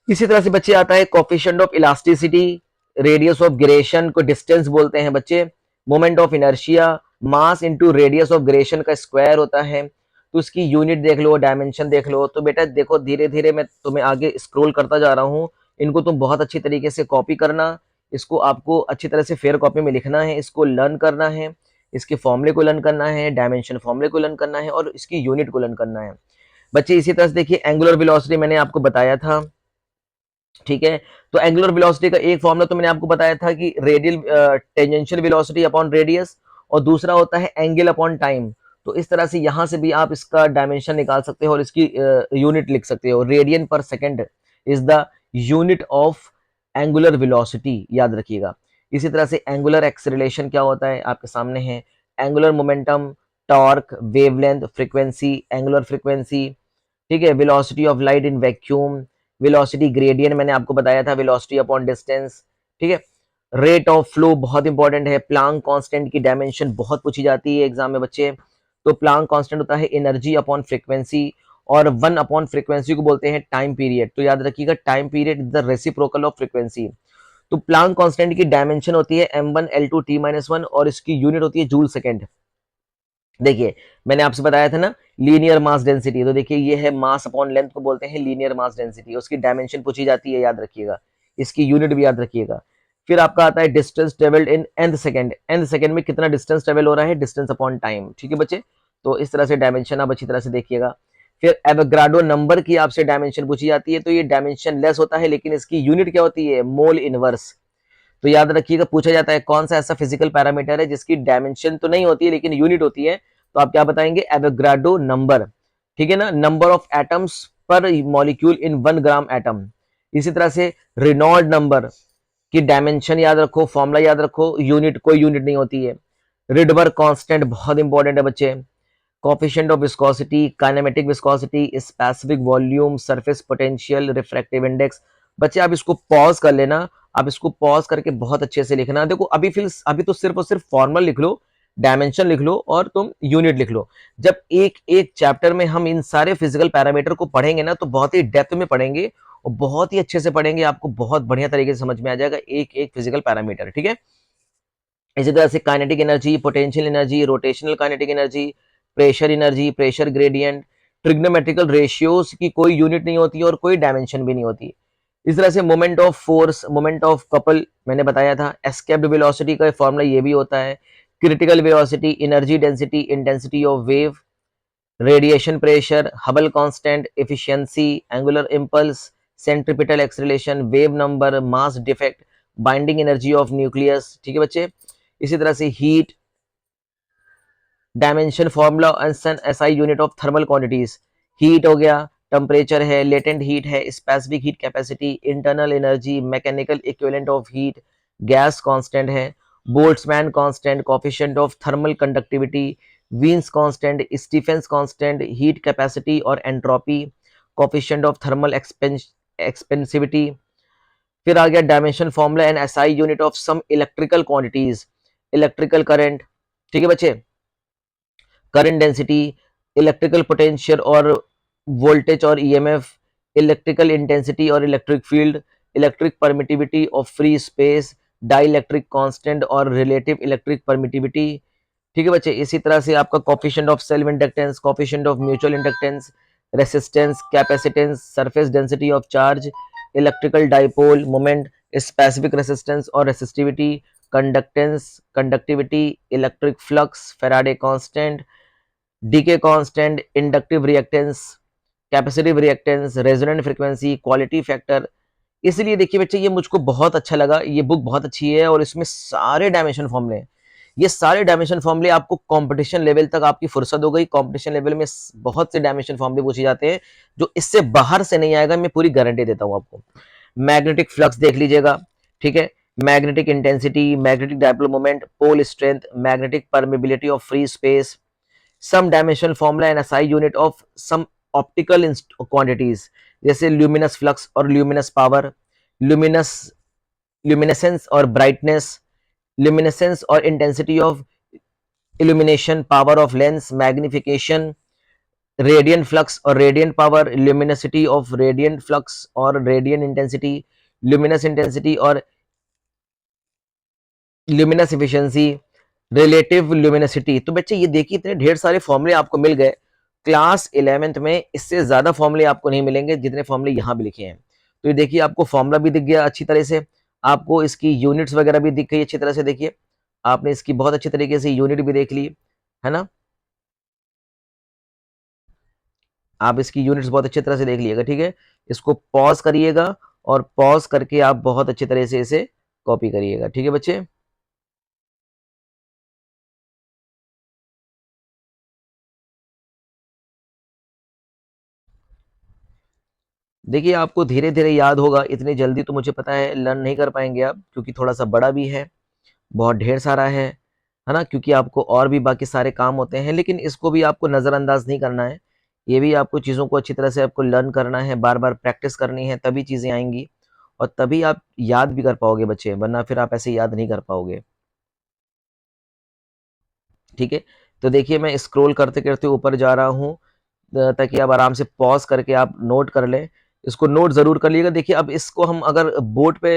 [SPEAKER 2] इसी तरह से बच्चे आता है coefficient of elasticity, radius of gyration को डिस्टेंस बोलते हैं बच्चे, moment of inertia mass into radius of gyration का स्क्वायर होता है। तो इसकी यूनिट देख लो, डायमेंशन देख लो। तो बेटा देखो धीरे धीरे मैं तुम्हें आगे स्क्रॉल करता जा रहा हूँ। इनको तुम बहुत अच्छी तरीके से कॉपी करना, इसको आपको अच्छी तरह से फेयर कॉपी में लिखना है, इसको लर्न करना है, इसके फॉर्मूले को लर्न करना है, डायमेंशन फॉर्मूले को लर्न करना है और इसकी यूनिट को लर्न करना है बच्चे। इसी तरह से देखिए एंगुलर वेलोसिटी मैंने आपको बताया था। ठीक है, तो एंगुलर वेलोसिटी का एक फॉर्मूला तो मैंने आपको बताया था कि radial tangential velocity upon radius और दूसरा होता है एंगल अपॉन टाइम। तो इस तरह से यहां से भी आप इसका डायमेंशन निकाल सकते हो और इसकी यूनिट लिख सकते हो। रेडियन पर second is the unit of angular velocity, याद रखिएगा। इसी तरह से एंगुलर एक्सेलरेशन क्या होता है आपके सामने है, angular momentum, torque, wavelength, frequency, angular frequency. ठीक है, velocity of light in vacuum, velocity gradient मैंने आपको बताया था, वेलोसिटी अपॉन डिस्टेंस। ठीक है, रेट ऑफ फ्लो बहुत इंपॉर्टेंट है। प्लांक कांस्टेंट की डायमेंशन बहुत पूछी जाती है एग्जाम में बच्चे। तो प्लांक कांस्टेंट होता है एनर्जी अपॉन फ्रीक्वेंसी और 1 अपॉन फ्रीक्वेंसी को बोलते हैं टाइम पीरियड। तो याद रखिएगा time period is the reciprocal of frequency. तो प्लांक कांस्टेंट की डायमेंशन होती है m1l2t-1 और इसकी यूनिट होती है जूल सेकेंड। देखिए मैंने आपसे बताया था ना लीनियर मास डेंसिटी, तो देखिए ये है मास अपॉन लेंथ को बोलते हैं लीनियर मास डेंसिटी। उसकी डायमेंशन पूछी जाती है, याद रखिएगा, इसकी यूनिट भी याद रखिएगा। फिर आपका आता है distance travelled in nth second. nth second में कितना डिस्टेंस ट्रेवल हो रहा है, डिस्टेंस अपॉन टाइम। ठीक है बच्चे, तो इस तरह से डायमेंशन आप अच्छी तरह से देखिएगा। फिर एवोगाड्रो नंबर की आपसे डायमेंशन पूछी जाती है, तो ये डायमेंशन लेस होता है लेकिन इसकी यूनिट क्या होती है, मोल इनवर्स। तो याद रखिएगा, पूछा जाता है कौन सा ऐसा फिजिकल पैरामीटर है जिसकी डायमेंशन तो नहीं होती है लेकिन यूनिट होती है, तो आप क्या बताएंगे, एवोगाड्रो नंबर, ठीक है ना, नंबर ऑफ एटम्स पर मॉलिक्यूल इन 1 ग्राम एटम। इसी तरह से रेनॉल्ड नंबर की डायमेंशन याद रखो, फॉर्मूला याद रखो, यूनिट कोई यूनिट नहीं होती है। रिडबर्ग कांस्टेंट बहुत इंपॉर्टेंट है बच्चे। Coefficient of viscosity, kinematic viscosity, specific volume, surface potential, refractive index. बच्चे आप इसको पॉज कर लेना, आप इसको पॉज करके बहुत अच्छे से लिखना। देखो अभी तो सिर्फ और सिर्फ फॉर्मल लिख लो, डायमेंशन लिख लो और तुम यूनिट लिख लो। जब एक एक चैप्टर में हम इन सारे फिजिकल पैरामीटर को पढ़ेंगे ना, तो बहुत ही डेप्थ में पढ़ेंगे और बहुत ही अच्छे से पढ़ेंगे, आपको बहुत बढ़िया तरीके से समझ में आ जाएगा एक एक फिजिकल पैरामीटर, ठीक है। इसी तरह से kinetic energy, potential energy, rotational kinetic energy, pressure energy, pressure gradient, trigonometrical ratios की कोई यूनिट नहीं होती और कोई डायमेंशन भी नहीं होती। इस तरह से moment of force, moment of couple मैंने बताया था, एस्केप्ड वेलोसिटी का फॉर्मूला ये भी होता है, critical velocity, energy density, intensity of wave, radiation pressure, Hubble constant, efficiency, angular impulse, centripetal acceleration, wave number, mass defect, binding energy of nucleus, ठीक है बच्चे। इसी तरह से heat dimension formula and SI unit of thermal quantities, heat हो गया, temperature है, latent heat है, specific heat capacity, internal energy, mechanical equivalent of heat, gas constant है, Boltzmann constant, coefficient of thermal conductivity, वीन्स constant, Stefan's constant, heat capacity और entropy, coefficient of thermal expansivity. फिर आ गया dimension formula and SI unit of some electrical quantities, electrical current, ठीक है बच्चे, current density, electrical potential और voltage और EMF, electrical intensity और electric field, electric permittivity of free space, dielectric constant और रिलेटिव इलेक्ट्रिक परमिटिविटी, ठीक है बच्चे। इसी तरह से आपका coefficient of self inductance, coefficient of mutual inductance, resistance, capacitance, surface density of charge, electrical dipole moment, specific resistance और resistivity, conductance, conductivity, electric flux, Faraday constant, DK constant, inductive reactance, capacitive reactance, resonant frequency, quality factor. इसलिए देखिए बच्चे, ये मुझको बहुत अच्छा लगा, ये बुक बहुत अच्छी है और इसमें सारे डायमेंशन फॉर्मूले हैं। ये सारे डायमेंशन फॉर्मूले आपको कंपटीशन लेवल तक आपकी फुर्सत हो गई। कंपटीशन लेवल में बहुत से डायमेंशन फॉर्मूले पूछे जाते हैं जो इससे बाहर से नहीं आएगा, मैं पूरी गारंटी देता हूं आपको। मैग्नेटिक फ्लक्स देख लीजिएगा, ठीक है, magnetic intensity, magnetic dipole moment, pole strength, magnetic permeability of free space, some dimensional formula and SI unit of some optical quantities, जैसे ल्यूमिनस फ्लक्स और ल्यूमिनस पावर, ल्यूमिनस ल्यूमिनेसेंस और ब्राइटनेस, ल्यूमिनेसेंस और intensity of illumination, power of lens, magnification, radiant flux और radiant power, luminosity of radiant flux और radiant intensity, luminous intensity और luminous efficiency, relative luminosity. तो बच्चे ये देखिए, इतने ढेर सारे फॉर्मूले आपको मिल गए। क्लास 11th में इससे ज्यादा फॉर्मूले आपको नहीं मिलेंगे जितने फॉर्मूले यहाँ भी लिखे हैं। तो ये देखिए, आपको फॉर्मूला भी दिख गया अच्छी तरह से, आपको इसकी यूनिट्स वगैरह भी दिख गई अच्छी तरह से। देखिए, आपने इसकी बहुत अच्छी तरीके से यूनिट भी देख ली है ना, आप इसकी यूनिट्स बहुत अच्छी तरह से देख लीजिएगा, ठीक है। इसको पॉज करिएगा और पॉज करके आप बहुत अच्छी तरह से इसे कॉपी करिएगा, ठीक है बच्चे। देखिए, आपको धीरे धीरे याद होगा, इतनी जल्दी तो मुझे पता है लर्न नहीं कर पाएंगे आप, क्योंकि थोड़ा सा बड़ा भी है, बहुत ढेर सारा है ना, क्योंकि आपको और भी बाकी सारे काम होते हैं। लेकिन इसको भी आपको नज़रअंदाज नहीं करना है, ये भी आपको चीज़ों को अच्छी तरह से आपको लर्न करना है, बार बार प्रैक्टिस करनी है, तभी चीज़ें आएंगी और तभी आप याद भी कर पाओगे बच्चे, वरना फिर आप ऐसे याद नहीं कर पाओगे, ठीक है। तो देखिए, मैं स्क्रॉल करते करते ऊपर जा रहा हूँ ताकि आप आराम से पॉज करके आप नोट कर लें। इसको नोट ज़रूर कर लीजिएगा। देखिए, अब इसको हम अगर बोर्ड पे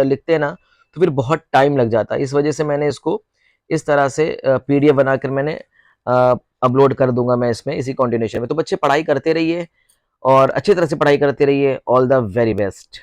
[SPEAKER 2] लिखते हैं ना, तो फिर बहुत टाइम लग जाता है। इस वजह से मैंने इसको इस तरह से पीडीएफ बनाकर मैंने अपलोड कर दूंगा मैं इसमें, इसी कंटिन्यूएशन में। तो बच्चे पढ़ाई करते रहिए और अच्छी तरह से पढ़ाई करते रहिए। All the very best.